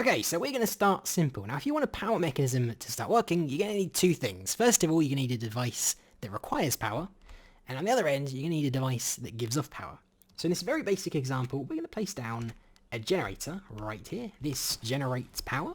Okay, so we're going to start simple. Now, if you want a power mechanism to start working, you're going to need two things. First of all, you're going to need a device that requires power. And on the other end, you're going to need a device that gives off power. So in this very basic example, we're going to place down a generator right here. This generates power.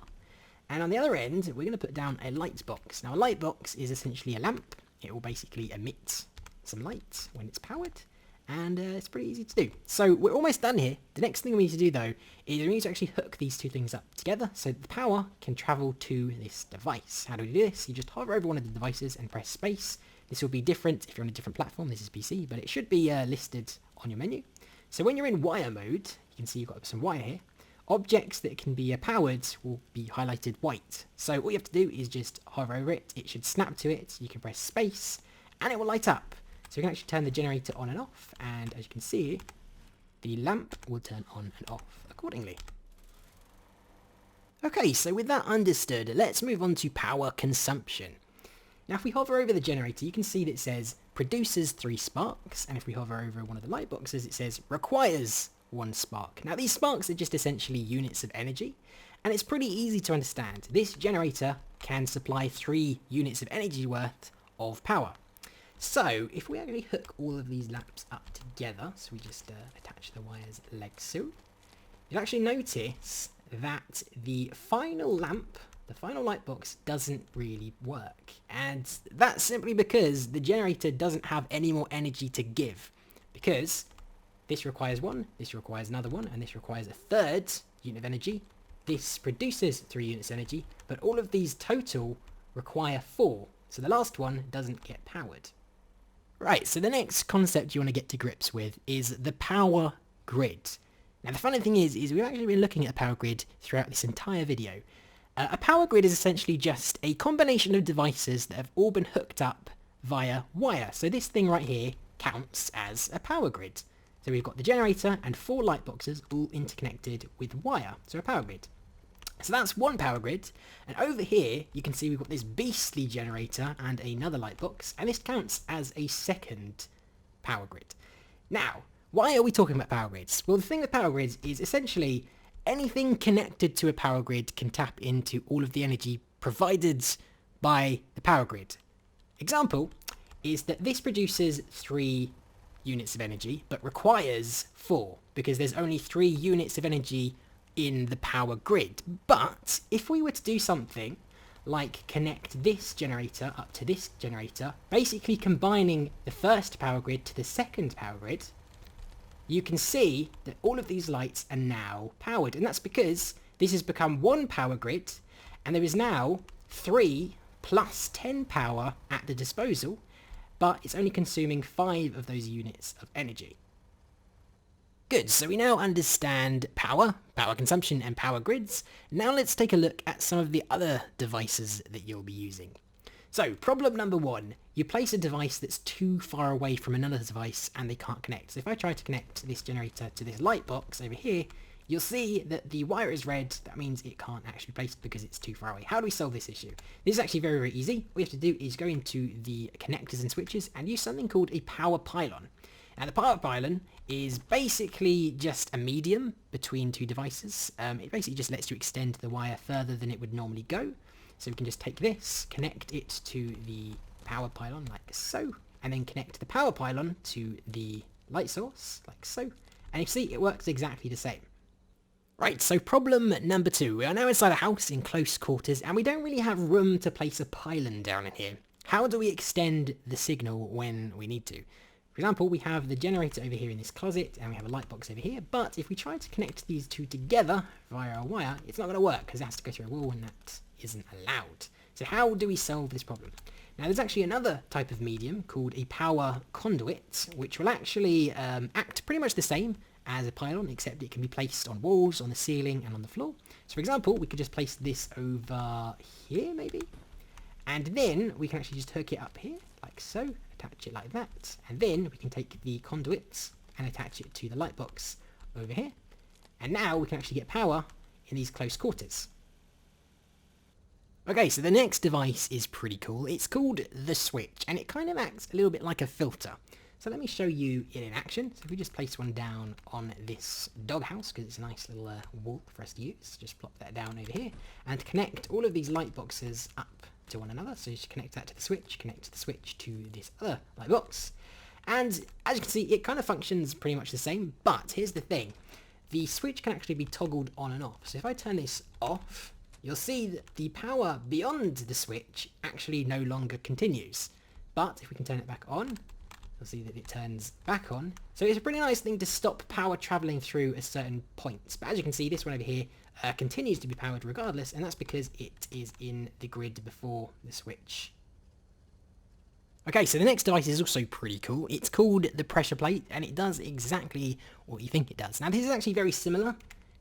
And on the other end, we're going to put down a light box. Now, a light box is essentially a lamp. It will basically emit some light when it's powered. And it's pretty easy to do. So we're almost done here. The next thing we need to do though is we need to actually hook these two things up together so that the power can travel to this device. How do we do this? You just hover over one of the devices and press space. This will be different if you're on a different platform. This is PC, but it should be listed on your menu. So when you're in wire mode, you can see you've got some wire here. Objects that can be powered will be highlighted white. So all you have to do is just hover over it. It should snap to it. You can press space and it will light up. So we can actually turn the generator on and off, and as you can see, the lamp will turn on and off accordingly. Okay, so with that understood, let's move on to power consumption. Now if we hover over the generator, you can see that it says produces 3 sparks, and if we hover over one of the light boxes, it says requires 1 spark. Now these sparks are just essentially units of energy, and it's pretty easy to understand. This generator can supply 3 units of energy worth of power. So, if we actually hook all of these lamps up together, so we just attach the wires like so, you'll actually notice that the final lamp, the final light box, doesn't really work. And that's simply because the generator doesn't have any more energy to give. Because this requires 1, this requires another 1, and this requires a 3rd unit of energy. This produces 3 units of energy, but all of these total require 4. So the last one doesn't get powered. Right, so the next concept you want to get to grips with is the power grid. Now the funny thing is we've actually been looking at a power grid throughout this entire video. A power grid is essentially just a combination of devices that have all been hooked up via wire. So this thing right here counts as a power grid. So we've got the generator and 4 light boxes all interconnected with wire, so a power grid. So that's one power grid, and over here you can see we've got this beastly generator and another light box, and this counts as a second power grid. Now, why are we talking about power grids? Well, the thing with power grids is essentially anything connected to a power grid can tap into all of the energy provided by the power grid. Example is that this produces 3 units of energy, but requires 4, because there's only 3 units of energy in the power grid. But if we were to do something like connect this generator up to this generator, basically combining the first power grid to the second power grid, you can see that all of these lights are now powered, and that's because this has become one power grid and there is now 3 plus 10 power at the disposal, but it's only consuming 5 of those units of energy. Good, so we now understand power consumption and power grids. Now let's take a look at some of the other devices that you'll be using. So problem number 1, you place a device that's too far away from another device and they can't connect. So if I try to connect this generator to this light box over here, you'll see that the wire is red. That means it can't actually be placed because it's too far away. How do we solve this issue? This is actually very, very easy. All you have to do is go into the connectors and switches and use something called a power pylon. Now the power pylon is basically just a medium between 2 devices. It basically just lets you extend the wire further than it would normally go. So we can just take this, connect it to the power pylon like so, and then connect the power pylon to the light source like so. And you see it works exactly the same. Right, so problem number 2. We are now inside a house in close quarters and we don't really have room to place a pylon down in here. How do we extend the signal when we need to? For example, we have the generator over here in this closet and we have a light box over here, but if we try to connect these 2 together via a wire, it's not going to work because it has to go through a wall and that isn't allowed. So how do we solve this problem? Now there's actually another type of medium called a power conduit, which will actually act pretty much the same as a pylon, except it can be placed on walls, on the ceiling and on the floor. So for example, we could just place this over here maybe, and then we can actually just hook it up here like so, attach it like that, and then we can take the conduits and attach it to the light box over here, and now we can actually get power in these close quarters. Okay, so the next device is pretty cool. It's called the switch, and it kind of acts a little bit like a filter. So let me show you it in action. So if we just place one down on this doghouse, because it's a nice little wall for us to use, just plop that down over here, and connect all of these light boxes up to one another. So you should connect that to the switch, connect the switch to this other light box. And as you can see, it kind of functions pretty much the same, but here's the thing. The switch can actually be toggled on and off. So if I turn this off, you'll see that the power beyond the switch actually no longer continues. But if we can turn it back on, you'll see that it turns back on. So it's a pretty nice thing to stop power traveling through a certain point. But as you can see, this one over here continues to be powered regardless, and that's because it is in the grid before the switch. Okay, so the next device is also pretty cool. It's called the pressure plate, and it does exactly what you think it does. Now, this is actually very similar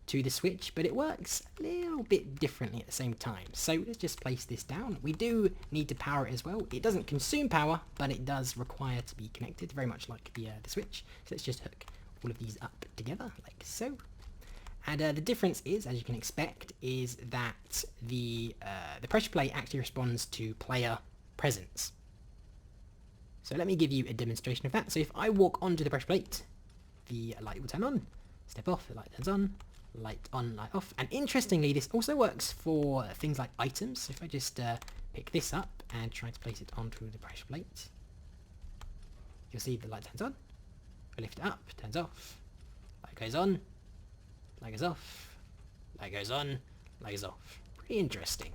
to the switch, but it works a little bit differently at the same time. So let's just place this down. We do need to power it as well. It doesn't consume power, but it does require to be connected, very much like the switch. So let's just hook all of these up together, like so. And the difference is, as you can expect, is that the pressure plate actually responds to player presence. So let me give you a demonstration of that. So if I walk onto the pressure plate, the light will turn on. Step off, the light turns on, light off. And interestingly, this also works for things like items. So if I just pick this up and try to place it onto the pressure plate, you'll see the light turns on. I lift it up, turns off, light goes on, light goes off, light goes on, light goes off. Pretty interesting.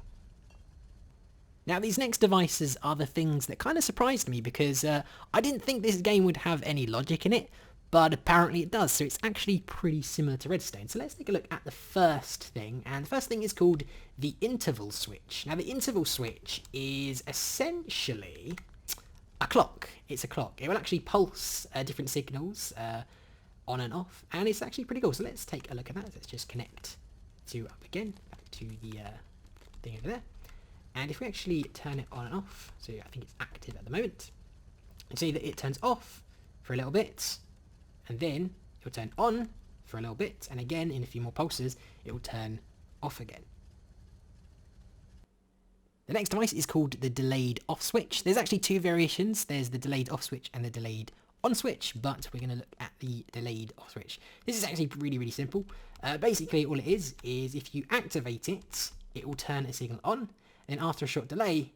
Now, these next devices are the things that kind of surprised me, because I didn't think this game would have any logic in it, but apparently it does. So it's actually pretty similar to Redstone. So let's take a look at the first thing, and the first thing is called the interval switch. Now, the interval switch is essentially a clock. It's a clock. It will actually pulse different signals on and off, and it's actually pretty cool. So let's take a look at that. Let's just connect to up again, back to the thing over there. And if we actually turn it on and off, so I think it's active at the moment, you see that it turns off for a little bit, and then it will turn on for a little bit, and again, in a few more pulses, it will turn off again. The next device is called the delayed off switch. There's actually two variations. There's the delayed off switch and the delayed on switch, but we're going to look at the delayed off switch. This is actually really, really simple. Basically, all it is if you activate it, it will turn a signal on. Then after a short delay,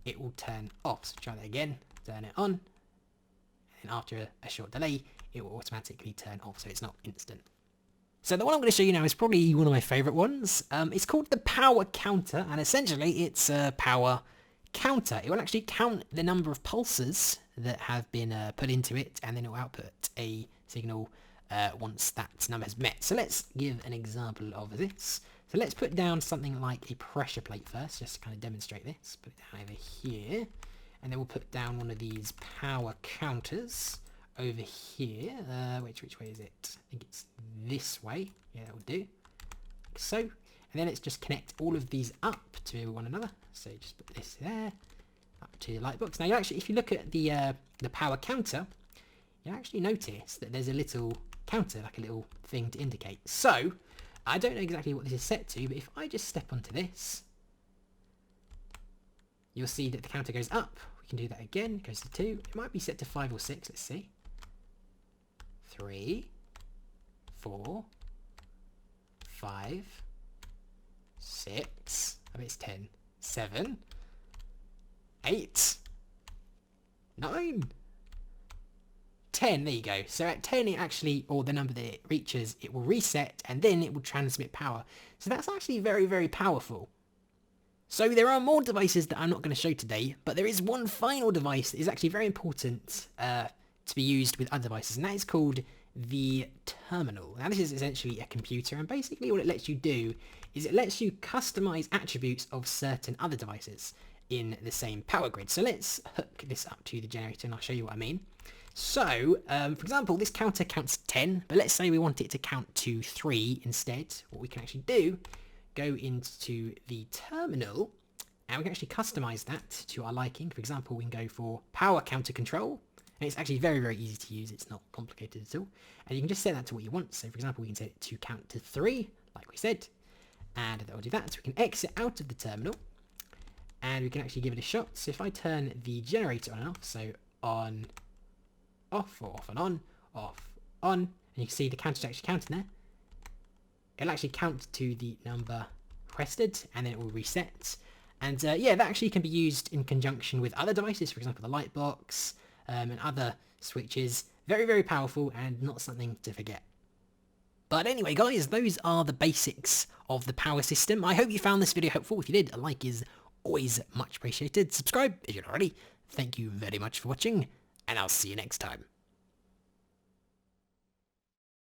it will turn off. So try that again, turn it on, and after a short delay, it will automatically turn off, so it's not instant. So the one I'm going to show you now is probably one of my favourite ones. It's called the power counter, and essentially it's a power counter. It will actually count the number of pulses that have been put into it, and then it will output a signal once that number has met. So let's give an example of this. So let's put down something like a pressure plate first, just to kind of demonstrate this. Put it down over here, and then we'll put down one of these power counters over here. Which way is it? I think it's this way. Yeah, that will do. Like so. And then let's just connect all of these up to one another. So just put this there, up to the light box. Now, you actually, if you look at the power counter, you actually notice that there's a little counter, like a little thing to indicate. So I don't know exactly what this is set to, but if I just step onto this, you'll see that the counter goes up. We can do that again. It goes to 2. It might be set to 5 or 6. Let's see. 3, 4, 5, 6. I bet it's 10. 7, 8, 9, 10. There you go. So at 10, it actually, or the number that it reaches, it will reset, and then it will transmit power. So that's actually very, very powerful. So there are more devices that I'm not going to show today, but there is one final device that is actually very important to be used with other devices, and that is called the terminal. Now, this is essentially a computer, and basically what it lets you do is it lets you customize attributes of certain other devices in the same power grid. So let's hook this up to the generator, and I'll show you what I mean. So, for example, this counter counts 10, but let's say we want it to count to 3 instead. What we can actually do, go into the terminal, and we can actually customize that to our liking. For example, we can go for power counter control, and it's actually very, very easy to use. It's not complicated at all. And you can just set that to what you want. So, for example, we can set it to count to 3, like we said, and that will do that. So we can exit out of the terminal, and we can actually give it a shot. So if I turn the generator on and off, so on, off, or off and on, off, on, and you can see the counter's actually counting there. It'll actually count to the number requested, and then it will reset. And yeah, that actually can be used in conjunction with other devices, for example the lightbox, and other switches. Very, very powerful, and not something to forget. But anyway guys, those are the basics of the power system. I hope you found this video helpful. If you did, a like is always much appreciated. Subscribe if you're not already. Thank you very much for watching, and I'll see you next time.